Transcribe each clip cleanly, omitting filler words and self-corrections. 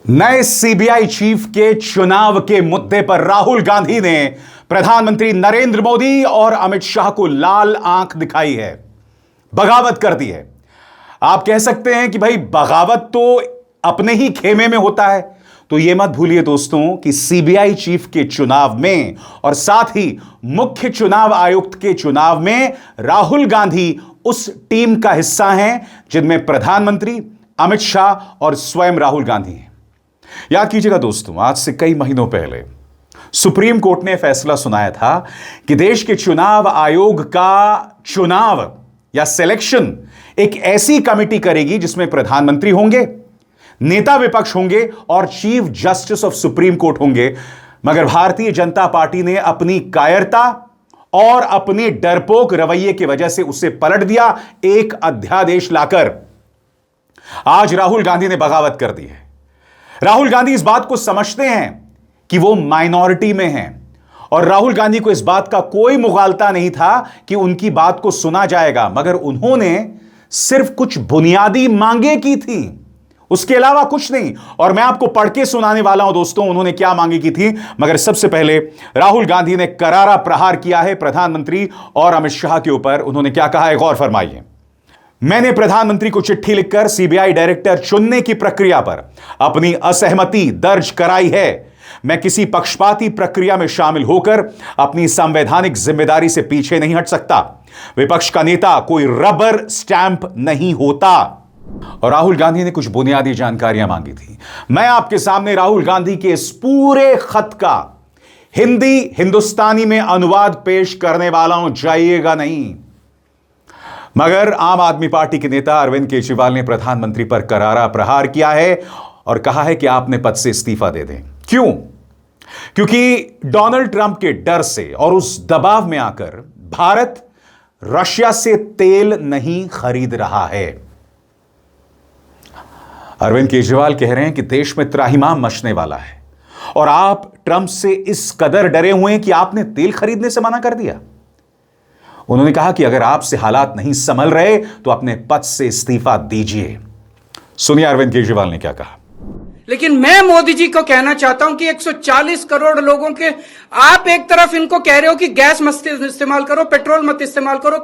नए CBI chief के चुनाव के मुद्दे पर राहुल गांधी ने प्रधानमंत्री नरेंद्र मोदी और अमित शाह को लाल आंख दिखाई है, बगावत कर दी है। आप कह सकते हैं कि भाई बगावत तो अपने ही खेमे में होता है, तो यह मत भूलिए दोस्तों कि सीबीआई चीफ के चुनाव में और साथ ही मुख्य चुनाव आयुक्त के चुनाव में राहुल गांधी उस टीम का हिस्सा हैं जिनमें प्रधानमंत्री अमित शाह और स्वयं राहुल गांधी हैं। याद कीजिएगा दोस्तों, आज से कई महीनों पहले सुप्रीम कोर्ट ने फैसला सुनाया था कि देश के चुनाव आयोग का चुनाव या सिलेक्शन एक ऐसी कमेटी करेगी जिसमें प्रधानमंत्री होंगे, नेता विपक्ष होंगे और chief justice of supreme court होंगे। मगर भारतीय जनता पार्टी ने अपनी कायरता और अपने डरपोक रवैये की वजह से उसे पलट दिया, एक अध्यादेश लाकर। आज राहुल गांधी ने बगावत कर दी है। राहुल गांधी इस बात को समझते हैं कि वो माइनॉरिटी में हैं और राहुल गांधी को इस बात का कोई मुगालता नहीं था कि उनकी बात को सुना जाएगा, मगर उन्होंने सिर्फ कुछ बुनियादी मांगे की थी, उसके अलावा कुछ नहीं। और मैं आपको पढ़ के सुनाने वाला हूं दोस्तों उन्होंने क्या मांगे की थी। मगर सबसे पहले राहुल गांधी ने करारा प्रहार किया है प्रधानमंत्री और अमित शाह के ऊपर। उन्होंने क्या कहा है, गौर फरमाइए। मैंने प्रधानमंत्री को चिट्ठी लिखकर सीबीआई डायरेक्टर चुनने की प्रक्रिया पर अपनी असहमति दर्ज कराई है। मैं किसी पक्षपाती प्रक्रिया में शामिल होकर अपनी संवैधानिक जिम्मेदारी से पीछे नहीं हट सकता। विपक्ष का नेता कोई रबर स्टैंप नहीं होता। और राहुल गांधी ने कुछ बुनियादी जानकारियां मांगी थी। मैं आपके सामने राहुल गांधी के इस पूरे खत का हिंदी हिंदुस्तानी में अनुवाद पेश करने वाला हूं, जाइएगा नहीं। मगर आम आदमी पार्टी के नेता अरविंद केजरीवाल ने प्रधानमंत्री पर करारा प्रहार किया है और कहा है कि आपने पद से इस्तीफा दे दें। क्यों? क्योंकि डोनाल्ड ट्रंप के डर से और उस दबाव में आकर भारत रशिया से तेल नहीं खरीद रहा है। अरविंद केजरीवाल कह रहे हैं कि देश में त्राहिमाम मचने वाला है और आप ट्रंप से इस कदर डरे हुए हैं कि आपने तेल खरीदने से मना कर दिया। उन्होंने कहा कि अगर आपसे हालात नहीं संभल रहे तो अपने पद से इस्तीफा दीजिए। सुनिए अरविंद केजरीवाल ने क्या कहा। लेकिन मैं मोदी जी को कहना चाहता हूं कि 140 करोड़ लोगों के आप एक तरफ इनको कह रहे हो कि गैस मत इस्तेमाल करो, पेट्रोल मत इस्तेमाल करो,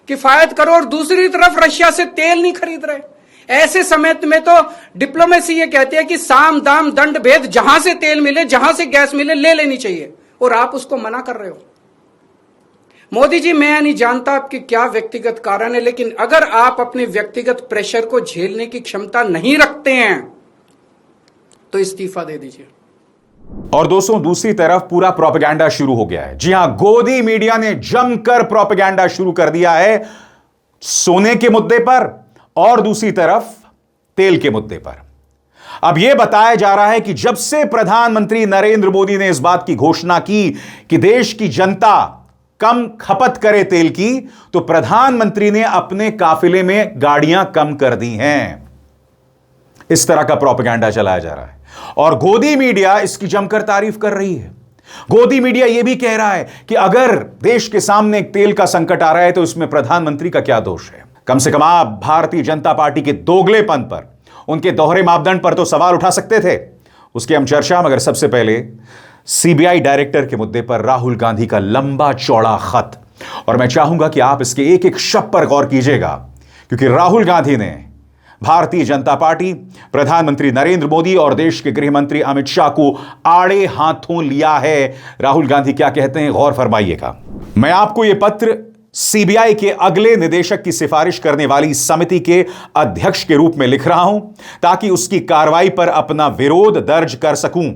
किफायत करो, और दूसरी तरफ रशिया से तेल नहीं खरीद रहे। ऐसे समय में तो डिप्लोमेसी ये कहती है कि साम दाम दंड भेद, जहां से तेल मिले, जहां से गैस मिले, ले लेनी चाहिए, और आप उसको मना कर रहे हो। मोदी जी, मैं नहीं जानता आपके क्या व्यक्तिगत कारण है, लेकिन अगर आप अपने व्यक्तिगत प्रेशर को झेलने की क्षमता नहीं रखते हैं तो इस्तीफा दे दीजिए। और दोस्तों दूसरी तरफ पूरा प्रोपेगेंडा शुरू हो गया है। जी हां, गोदी मीडिया ने जमकर प्रोपेगेंडा शुरू कर दिया है सोने के मुद्दे पर और दूसरी तरफ तेल के मुद्दे पर। अब यह बताया जा रहा है कि जब से प्रधानमंत्री नरेंद्र मोदी ने इस बात की घोषणा की कि देश की जनता कम खपत करे तेल की, तो प्रधानमंत्री ने अपने काफिले में गाड़ियां कम कर दी हैं। इस तरह का प्रोपेगेंडा चलाया जा रहा है और गोदी मीडिया इसकी जमकर तारीफ कर रही है। गोदी मीडिया यह भी कह रहा है कि अगर देश के सामने एक तेल का संकट आ रहा है तो इसमें प्रधानमंत्री का क्या दोष है। कम से कम आप भारतीय जनता पार्टी के दोगलेपन पर, उनके दोहरे मापदंड पर तो सवाल उठा सकते थे, उसकी हम चर्चा। मगर सबसे पहले सीबीआई डायरेक्टर के मुद्दे पर राहुल गांधी का लंबा चौड़ा खत, और मैं चाहूंगा कि आप इसके एक एक शब्द पर गौर कीजिएगा, क्योंकि राहुल गांधी ने भारतीय जनता पार्टी, प्रधानमंत्री नरेंद्र मोदी और देश के गृह मंत्री अमित शाह को आड़े हाथों लिया है। राहुल गांधी क्या कहते हैं, गौर फरमाइएगा। मैं आपको यह पत्र सीबीआई के अगले निदेशक की सिफारिश करने वाली समिति के अध्यक्ष के रूप में लिख रहा हूं ताकि उसकी कार्रवाई पर अपना विरोध दर्ज कर सकूं।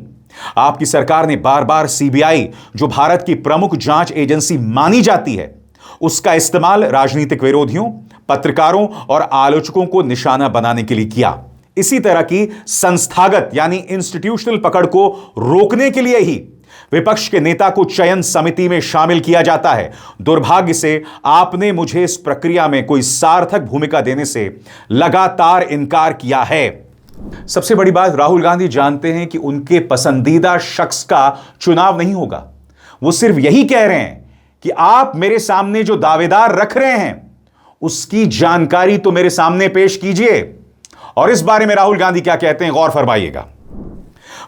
आपकी सरकार ने बार बार सीबीआई, जो भारत की प्रमुख जांच एजेंसी मानी जाती है, उसका इस्तेमाल राजनीतिक विरोधियों, पत्रकारों और आलोचकों को निशाना बनाने के लिए किया। इसी तरह की संस्थागत यानी इंस्टीट्यूशनल पकड़ को रोकने के लिए ही विपक्ष के नेता को चयन समिति में शामिल किया जाता है। दुर्भाग्य से आपने मुझे इस प्रक्रिया में कोई सार्थक भूमिका देने से लगातार इनकार किया है। सबसे बड़ी बात, राहुल गांधी जानते हैं कि उनके पसंदीदा शख्स का चुनाव नहीं होगा। वो सिर्फ यही कह रहे हैं कि आप मेरे सामने जो दावेदार रख रहे हैं उसकी जानकारी तो मेरे सामने पेश कीजिए। और इस बारे में राहुल गांधी क्या कहते हैं, गौर फरमाइएगा।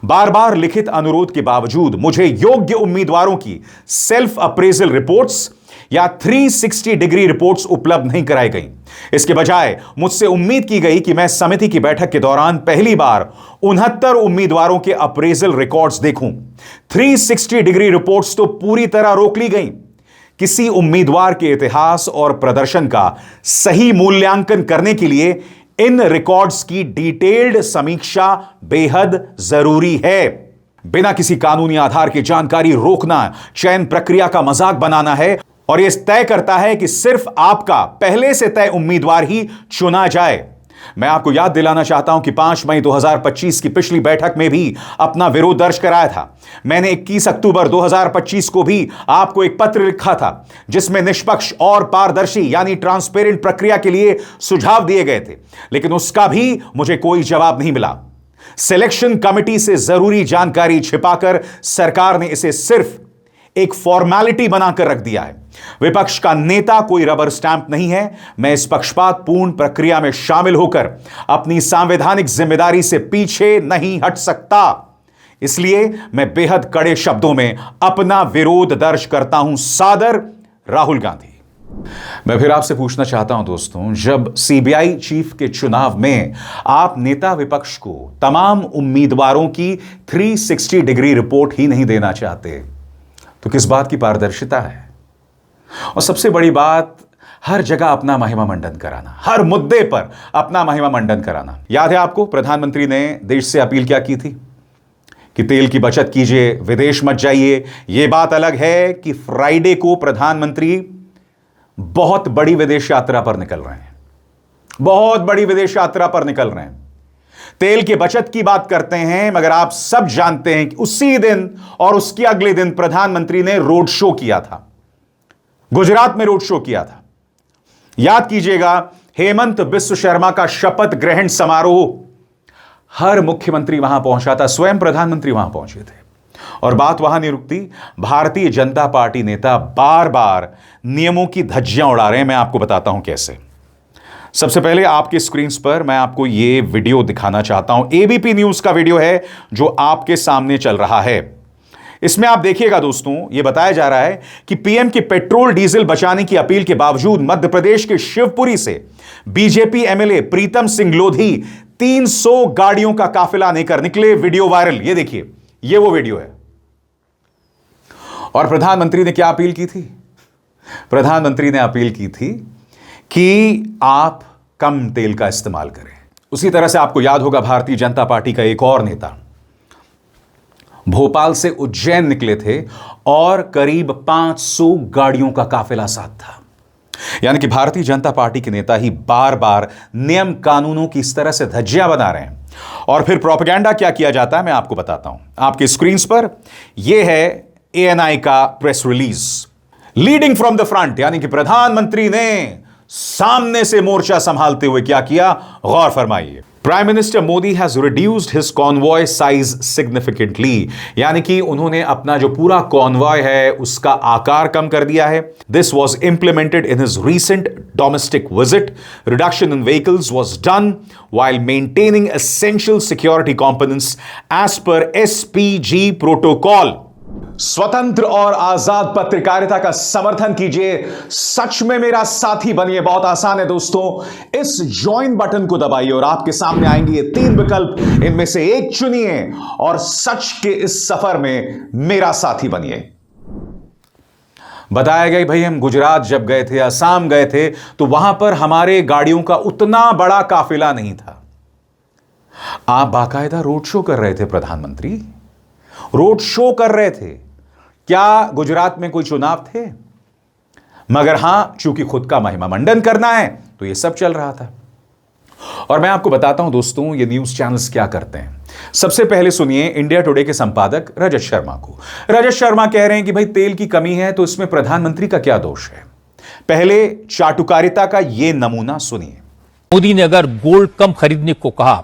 बार बार लिखित अनुरोध के बावजूद मुझे योग्य उम्मीदवारों की सेल्फ अप्रेजल रिपोर्ट्स या 360 डिग्री रिपोर्ट्स उपलब्ध नहीं कराई गई। इसके बजाय मुझसे उम्मीद की गई कि मैं समिति की बैठक के दौरान पहली बार 69 उम्मीदवारों के अप्रेजल रिकॉर्ड्स देखूं। 360 डिग्री रिपोर्ट्स तो पूरी तरह रोक ली गई। किसी उम्मीदवार के इतिहास और प्रदर्शन का सही मूल्यांकन करने के लिए इन रिकॉर्ड्स की डिटेल्ड समीक्षा बेहद जरूरी है। बिना किसी कानूनी आधार की जानकारी रोकना चयन प्रक्रिया का मजाक बनाना है और यह तय करता है कि सिर्फ आपका पहले से तय उम्मीदवार ही चुना जाए। मैं आपको याद दिलाना चाहता हूं कि 5 मई 2025 की पिछली बैठक में भी अपना विरोध दर्ज कराया था। मैंने 21 अक्टूबर 2025 को भी आपको एक पत्र लिखा था जिसमें निष्पक्ष और पारदर्शी यानी ट्रांसपेरेंट प्रक्रिया के लिए सुझाव दिए गए थे, लेकिन उसका भी मुझे कोई जवाब नहीं मिला। सिलेक्शन कमेटी से जरूरी जानकारी छिपाकर सरकार ने इसे सिर्फ एक फॉर्मेलिटी बनाकर रख दिया है। विपक्ष का नेता कोई रबर स्टैंप नहीं है। मैं इस पक्षपात पूर्ण प्रक्रिया में शामिल होकर अपनी संवैधानिक जिम्मेदारी से पीछे नहीं हट सकता। इसलिए मैं बेहद कड़े शब्दों में अपना विरोध दर्ज करता हूं। सादर, राहुल गांधी। मैं फिर आपसे पूछना चाहता हूं दोस्तों, जब सीबीआई चीफ के चुनाव में आप नेता विपक्ष को तमाम उम्मीदवारों की 360 डिग्री रिपोर्ट ही नहीं देना चाहते, तो किस बात की पारदर्शिता है? और सबसे बड़ी बात, हर जगह अपना महिमा मंडन कराना, हर मुद्दे पर अपना महिमा मंडन कराना। याद है आपको, प्रधानमंत्री ने देश से अपील क्या की थी कि तेल की बचत कीजिए, विदेश मत जाइए। यह बात अलग है कि फ्राइडे को प्रधानमंत्री बहुत बड़ी विदेश यात्रा पर निकल रहे हैं, बहुत बड़ी विदेश यात्रा पर निकल रहे हैं। तेल की बचत की बात करते हैं, मगर आप सब जानते हैं कि उसी दिन और उसके अगले दिन प्रधानमंत्री ने रोड शो किया था, गुजरात में रोड शो किया था। याद कीजिएगा, हेमंत बिस्व शर्मा का शपथ ग्रहण समारोह, हर मुख्यमंत्री वहां पहुंचा था, स्वयं प्रधानमंत्री वहां पहुंचे थे। और बात वहां नहीं रुकती, भारतीय जनता पार्टी नेता बार बार नियमों की धज्जियां उड़ा रहे हैं। मैं आपको बताता हूं कैसे। सबसे पहले आपके स्क्रीन पर मैं आपको यह वीडियो दिखाना चाहता हूं। एबीपी न्यूज का वीडियो है जो आपके सामने चल रहा है। इसमें आप देखिएगा दोस्तों, यह बताया जा रहा है कि पीएम की पेट्रोल डीजल बचाने की अपील के बावजूद मध्य प्रदेश के शिवपुरी से बीजेपी एमएलए प्रीतम सिंह लोधी 300 गाड़ियों का काफिला लेकर निकले। वीडियो वायरल, यह देखिए, यह वो वीडियो है। और प्रधानमंत्री ने क्या अपील की थी? प्रधानमंत्री ने अपील की थी कि आप कम तेल का इस्तेमाल करें। उसी तरह से आपको याद होगा, भारतीय जनता पार्टी का एक और नेता भोपाल से उज्जैन निकले थे और करीब 500 गाड़ियों का काफिला साथ था। यानी कि भारतीय जनता पार्टी के नेता ही बार बार नियम कानूनों की इस तरह से धज्जियां बना रहे हैं। और फिर प्रोपेगेंडा क्या किया जाता है, मैं आपको बताता हूं। आपके स्क्रीन पर यह है एएनआई का press release, leading from the front, यानी कि प्रधानमंत्री ने सामने से मोर्चा संभालते हुए क्या किया, गौर फरमाइए। Prime minister Modi has reduced his convoy size significantly, यानी कि उन्होंने अपना जो पूरा कॉन्वॉय है उसका आकार कम कर दिया है। This was implemented in his recent domestic visit. Reduction in vehicles was done while maintaining essential security components as per SPG protocol। स्वतंत्र और आजाद पत्रकारिता का समर्थन कीजिए, सच में मेरा साथी बनिए। बहुत आसान है दोस्तों, इस ज्वाइन बटन को दबाइए और आपके सामने आएंगे ये 3 विकल्प, इनमें से एक चुनिए और सच के इस सफर में मेरा साथी बनिए। बताया गया भाई, हम गुजरात जब गए थे, असम गए थे, तो वहां पर हमारे गाड़ियों का उतना बड़ा काफिला नहीं था। आप बाकायदा रोड शो कर रहे थे, प्रधानमंत्री रोड शो कर रहे थे। क्या गुजरात में कोई चुनाव थे? मगर हां, चूंकि खुद का महिमा मंडन करना है तो यह सब चल रहा था। और मैं आपको बताता हूं दोस्तों, ये न्यूज चैनल्स क्या करते हैं। सबसे पहले सुनिए इंडिया टुडे के संपादक रजत शर्मा को। रजत शर्मा कह रहे हैं कि भाई तेल की कमी है तो इसमें प्रधानमंत्री का क्या दोष है। पहले चाटुकारिता का यह नमूना सुनिए। मोदी ने अगर गोल्ड कम खरीदने को कहा,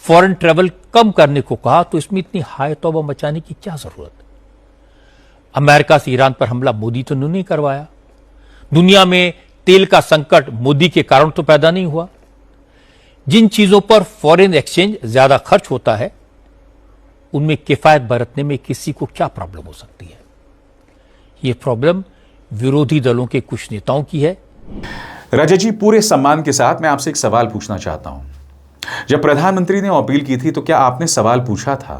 फॉरेन ट्रेवल कम करने को कहा, तो इसमें इतनी हाय तौबा मचाने की क्या जरूरत? अमेरिका से ईरान पर हमला मोदी तो नहीं करवाया। दुनिया में तेल का संकट मोदी के कारण तो पैदा नहीं हुआ। जिन चीजों पर फॉरेन एक्सचेंज ज्यादा खर्च होता है उनमें किफायत बरतने में किसी को क्या प्रॉब्लम हो सकती है? यह प्रॉब्लम विरोधी दलों के कुछ नेताओं की है। रजत जी, पूरे सम्मान के साथ मैं आपसे एक सवाल पूछना चाहता हूं। जब प्रधानमंत्री ने अपील की थी तो क्या आपने सवाल पूछा था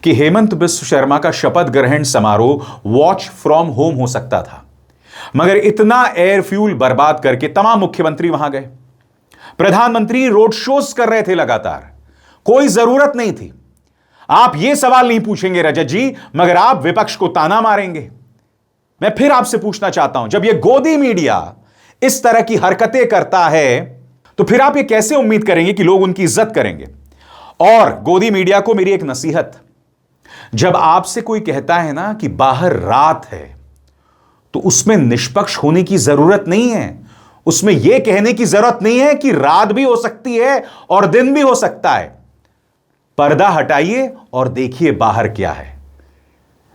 कि हेमंत बिस्व शर्मा का शपथ ग्रहण समारोह वॉच फ्रॉम होम हो सकता था? मगर इतना एयर फ्यूल बर्बाद करके तमाम मुख्यमंत्री वहां गए। प्रधानमंत्री रोड शोज कर रहे थे लगातार, कोई जरूरत नहीं थी। आप यह सवाल नहीं पूछेंगे रजत जी, मगर आप विपक्ष को ताना मारेंगे। मैं फिर आपसे पूछना चाहता हूं, जब यह गोदी मीडिया इस तरह की हरकतें करता है तो फिर आप ये कैसे उम्मीद करेंगे कि लोग उनकी इज्जत करेंगे? और गोदी मीडिया को मेरी एक नसीहत, जब आपसे कोई कहता है ना कि बाहर रात है, तो उसमें निष्पक्ष होने की जरूरत नहीं है। उसमें यह कहने की जरूरत नहीं है कि रात भी हो सकती है और दिन भी हो सकता है। पर्दा हटाइए और देखिए बाहर क्या है।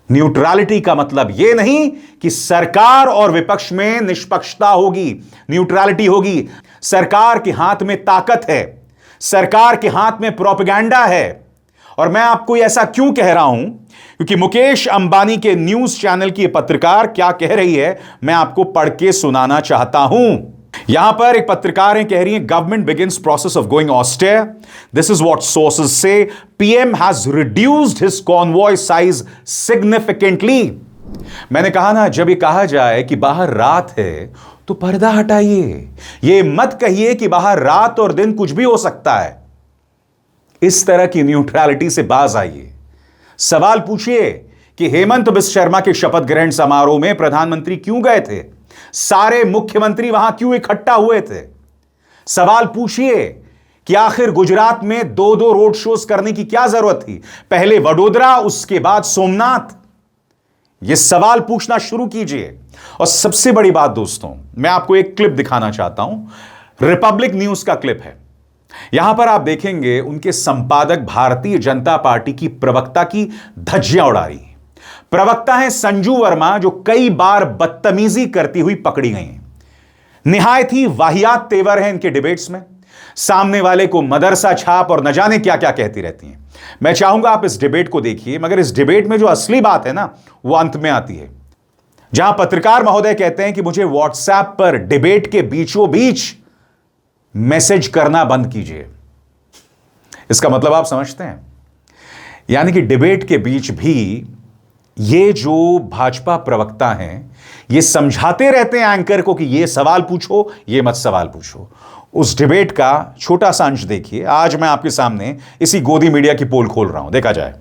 न्यूट्रलिटी का मतलब यह नहीं कि सरकार और विपक्ष में निष्पक्षता होगी, न्यूट्रलिटी होगी। सरकार के हाथ में ताकत है, सरकार के हाथ में प्रोपेगेंडा है। और मैं आपको ऐसा क्यों कह रहा हूं? क्योंकि मुकेश अंबानी के न्यूज चैनल की पत्रकार क्या कह रही है, मैं आपको पढ़ के सुनाना चाहता हूं। यहां पर एक पत्रकार है, कह रही है, government begins process of going austere. This is what sources से। PM has reduced his convoy size significantly. मैंने कहा ना, जब यह कहा जाए कि बाहर रात है तो पर्दा हटाइए। यह मत कहिए कि बाहर रात और दिन कुछ भी हो सकता है। इस तरह की न्यूट्रलिटी से बाज आइए। सवाल पूछिए कि हेमंत बिस्व शर्मा के शपथ ग्रहण समारोह में प्रधानमंत्री क्यों गए थे? सारे मुख्यमंत्री वहां क्यों इकट्ठा हुए थे? सवाल पूछिए कि आखिर गुजरात में 2-2 रोड शोज करने की क्या जरूरत थी? पहले वडोदरा, उसके बाद सोमनाथ। यह सवाल पूछना शुरू कीजिए। और सबसे बड़ी बात दोस्तों, मैं आपको एक क्लिप दिखाना चाहता हूं। रिपब्लिक न्यूज का क्लिप है। यहां पर आप देखेंगे उनके संपादक भारतीय जनता पार्टी की प्रवक्ता की धज्जियां उड़ा रही। प्रवक्ता है संजू वर्मा, जो कई बार बदतमीजी करती हुई पकड़ी गई हैं। निहायत ही वाहियात तेवर है इनके डिबेट्स में। सामने वाले को मदरसा छाप और न जाने क्या क्या कहती रहती हैं। मैं चाहूंगा आप इस डिबेट को देखिए, मगर इस डिबेट में जो असली बात है ना, वो अंत में आती है, जहां पत्रकार महोदय कहते हैं कि मुझे व्हाट्सएप पर डिबेट के बीचों बीच मैसेज करना बंद कीजिए। इसका मतलब आप समझते हैं? यानी कि डिबेट के बीच भी ये जो भाजपा प्रवक्ता हैं, ये समझाते रहते हैं एंकर को कि ये सवाल पूछो, ये मत सवाल पूछो। उस डिबेट का छोटा सा अंश देखिए। आज मैं आपके सामने इसी गोदी मीडिया की पोल खोल रहा हूं, देखा जाए।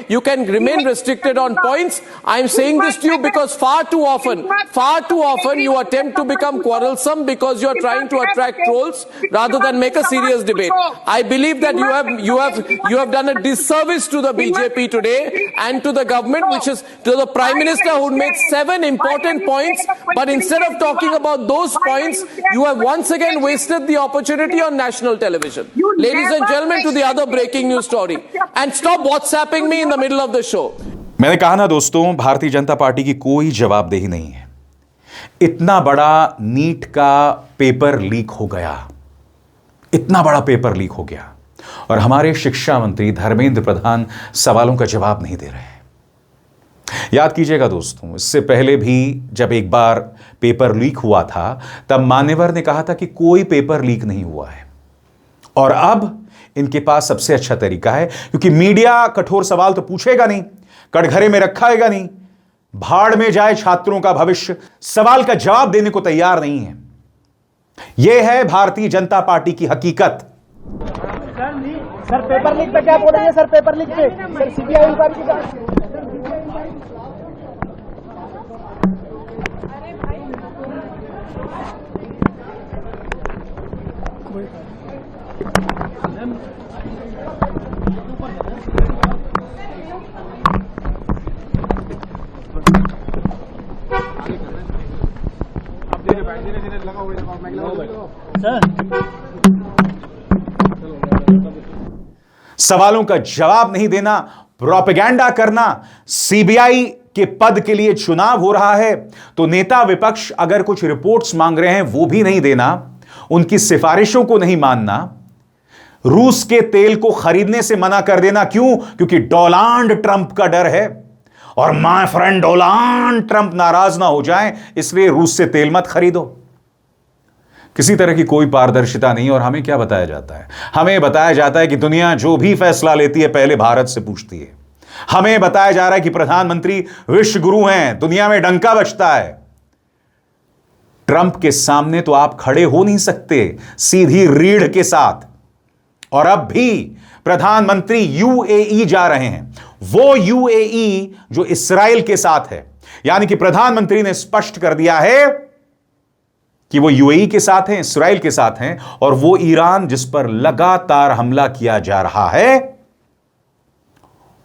You can remain restricted on points. I'm saying this to you because far too often you attempt to become quarrelsome because you're trying to attract trolls rather than make a serious debate. I believe that you have done a disservice to the BJP today and to the government, which is to the Prime Minister, who made 7 important points, but instead of talking about those points, you have once again wasted the opportunity on national television. Ladies and gentlemen, to the other breaking news story, and stop WhatsApping me in the middle of the show. मैंने कहा ना दोस्तों, Bharatiya Janata party की कोई जवाबदेही नहीं है। इतना बड़ा नीट का पेपर लीक हो गया, इतना बड़ा पेपर लीक हो गया, और हमारे शिक्षा मंत्री धर्मेंद्र प्रधान सवालों का जवाब नहीं दे रहे हैं। याद कीजिएगा दोस्तों, इससे पहले भी जब एक बार पेपर लीक हुआ था, तब मान्यवर ने कहा था कि कोई पेपर लीक नहीं हुआ है। और अब इनके पास सबसे अच्छा तरीका है, क्योंकि मीडिया कठोर सवाल तो पूछेगा नहीं, कटघरे में रखाएगा नहीं, भाड़ में जाए छात्रों का भविष्य, सवाल का जवाब देने को तैयार नहीं है। यह है भारतीय जनता पार्टी की हकीकत। सर पेपर लीक पे क्या बोलेंगे? सर पेपर लीक पे सर सीबीआई इंक्वायरी की जांच। सवालों का जवाब नहीं देना, प्रोपेगेंडा करना। सीबीआई के पद के लिए चुनाव हो रहा है तो नेता विपक्ष अगर कुछ रिपोर्ट्स मांग रहे हैं वो भी नहीं देना, उनकी सिफारिशों को नहीं मानना। रूस के तेल को खरीदने से मना कर देना क्यों? क्योंकि डोनाल्ड ट्रंप का डर है और माय फ्रेंड डोनाल्ड ट्रंप नाराज ना हो जाए, इसलिए रूस से तेल मत खरीदो। किसी तरह की कोई पारदर्शिता नहीं। और हमें क्या बताया जाता है? हमें बताया जाता है कि दुनिया जो भी फैसला लेती है पहले भारत से पूछती है। हमें बताया जा रहा है कि प्रधानमंत्री विश्व गुरु हैं, दुनिया में डंका बजता है। ट्रंप के सामने तो आप खड़े हो नहीं सकते सीधी रीढ़ के साथ। और अब भी प्रधानमंत्री यूएई जा रहे हैं, वो यूएई जो इस्राएल के साथ है। यानी कि प्रधानमंत्री ने स्पष्ट कर दिया है कि वो यूएई के साथ हैं, इस्राएल के साथ हैं, और वो ईरान जिस पर लगातार हमला किया जा रहा है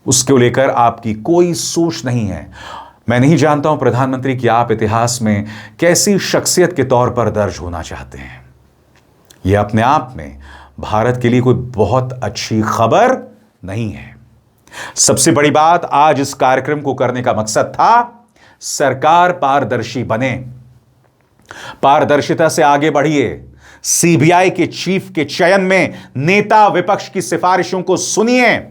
उसको लेकर आपकी कोई सोच नहीं है। मैं नहीं जानता हूं प्रधानमंत्री कि आप इतिहास में कैसी शख्सियत के तौर पर दर्ज होना चाहते हैं। यह अपने आप में भारत के लिए कोई बहुत अच्छी खबर नहीं है। सबसे बड़ी बात, आज इस कार्यक्रम को करने का मकसद था सरकार पारदर्शी बने, पारदर्शिता से आगे बढ़िए। सीबीआई के चीफ के चयन में नेता विपक्ष की सिफारिशों को सुनिए।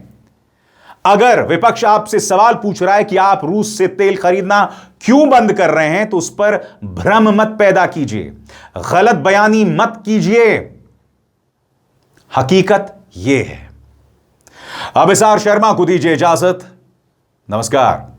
अगर विपक्ष आपसे सवाल पूछ रहा है कि आप रूस से तेल खरीदना क्यों बंद कर रहे हैं, तो उस पर भ्रम मत पैदा कीजिए, गलत बयानी मत कीजिए। हकीकत यह है। अब एसआर शर्मा को दीजिए इजाजत। नमस्कार।